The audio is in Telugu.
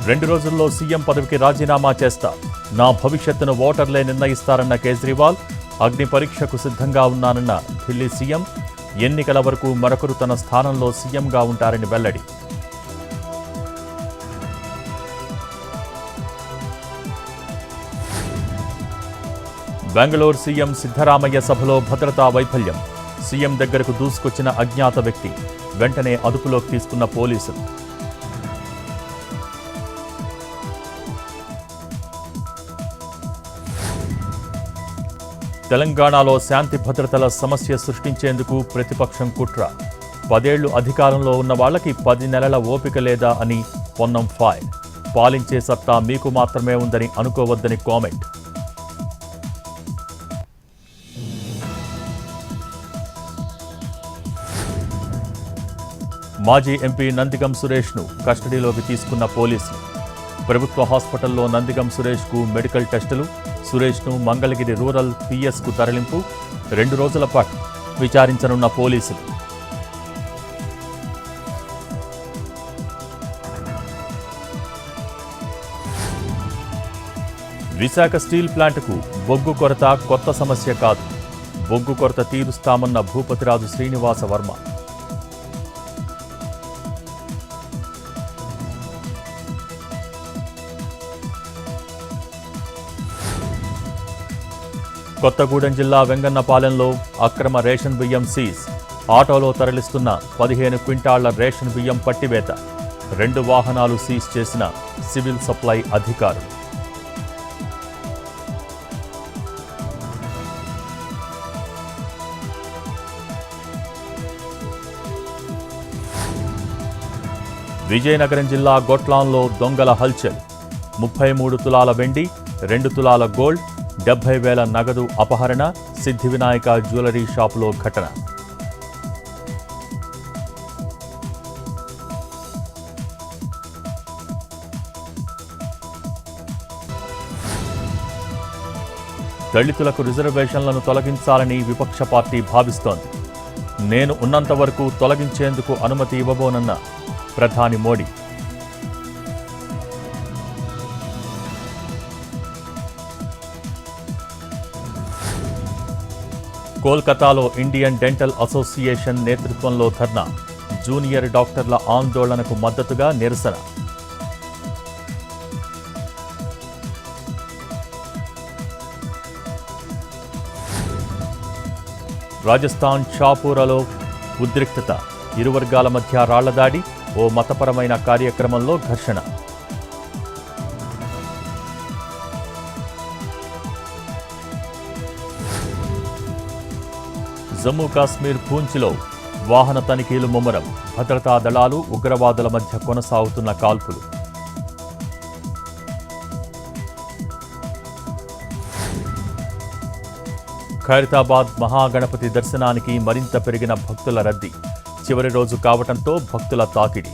2 రోజుల్లో సీఎం పదవికి రాజీనామా చేస్తా, నా భవిష్యత్తును ఓటర్లే నిర్ణయిస్తారన్న కేజ్రీవాల్. అగ్ని పరీక్షకు సిద్ధంగా ఉన్నానన్న ఢిల్లీ సీఎం. ఎన్నికల వరకు మరొకరు తన స్థానంలో సీఎంగా ఉంటారని వెల్లడి. బెంగళూరు సీఎం సిద్ధరామయ్య సభలో భద్రతా వైఫల్యం. సీఎం దగ్గరకు దూసుకొచ్చిన అజ్ఞాత వ్యక్తి. వెంటనే అదుపులోకి తీసుకున్న పోలీసులు. తెలంగాణలో శాంతి భద్రతల సమస్య సృష్టించేందుకు ప్రతిపక్షం కుట్ర. 10 ఏళ్లు అధికారంలో ఉన్న వాళ్లకి 10 నెలల ఓపిక లేదా అని పొన్నం ఫైర్. పాలించే సత్తా మీకు మాత్రమే ఉందని అనుకోవద్దని కామెంట్. మాజీ ఎంపీ నందిగం సురేష్ను కస్టడీలోకి తీసుకున్న పోలీసులు. ప్రభుత్వ హాస్పిటల్లో నందిగం సురేష్కు మెడికల్ టెస్టులు. సురేష్ను మంగళగిరి రూరల్ పిఎస్కు తరలింపు. 2 రోజుల పాటు విచారించనున్న పోలీసులు. విశాఖ స్టీల్ ప్లాంట్కు బొగ్గు కొరత కొత్త సమస్య కాదు. బొగ్గు కొరత తీరుస్తామన్న భూపతిరాజు శ్రీనివాస వర్మ. కొత్తగూడెం జిల్లా వెంగన్నపాలెంలో అక్రమ రేషన్ బియ్యం సీజ్. ఆటోలో తరలిస్తున్న 15 క్వింటాళ్ల రేషన్ బియ్యం పట్టివేత. 2 వాహనాలు సీజ్ చేసిన సివిల్ సప్లై అధికారులు. విజయనగరం జిల్లా గొట్లాంలో దొంగల హల్చల్. 33 తులాల వెండి, 2 తులాల గోల్డ్, 70,000 నగదు అపహరణ. సిద్ధి వినాయక జ్యువెలరీ షాపులో ఘటన. దళితులకు రిజర్వేషన్లను తొలగించాలని విపక్ష పార్టీ భావిస్తోంది. నేను ఉన్నంత వరకు తొలగించేందుకు అనుమతి ఇవ్వబోనన్న ప్రధాని మోడీ. కోల్కతాలో ఇండియన్ డెంటల్ అసోసియేషన్ నేతృత్వంలో ధర్నా. జూనియర్ డాక్టర్ల ఆందోళనకు మద్దతుగా నిరసన. రాజస్థాన్ షాపూరాలో ఉద్రిక్తత. ఇరు వర్గాల మధ్య రాళ్లదాడి. ఓ మతపరమైన కార్యక్రమంలో ఘర్షణ. జమ్మూ కాశ్మీర్ పూంచ్లో వాహన తనిఖీలు ముమ్మరం. భద్రతా దళాలు ఉగ్రవాదుల మధ్య కొనసాగుతున్న కాల్పులు. ఖైరతాబాద్ మహాగణపతి దర్శనానికి మరింత పెరిగిన భక్తుల రద్దీ. చివరి రోజు కావటంతో భక్తుల తాకిడి.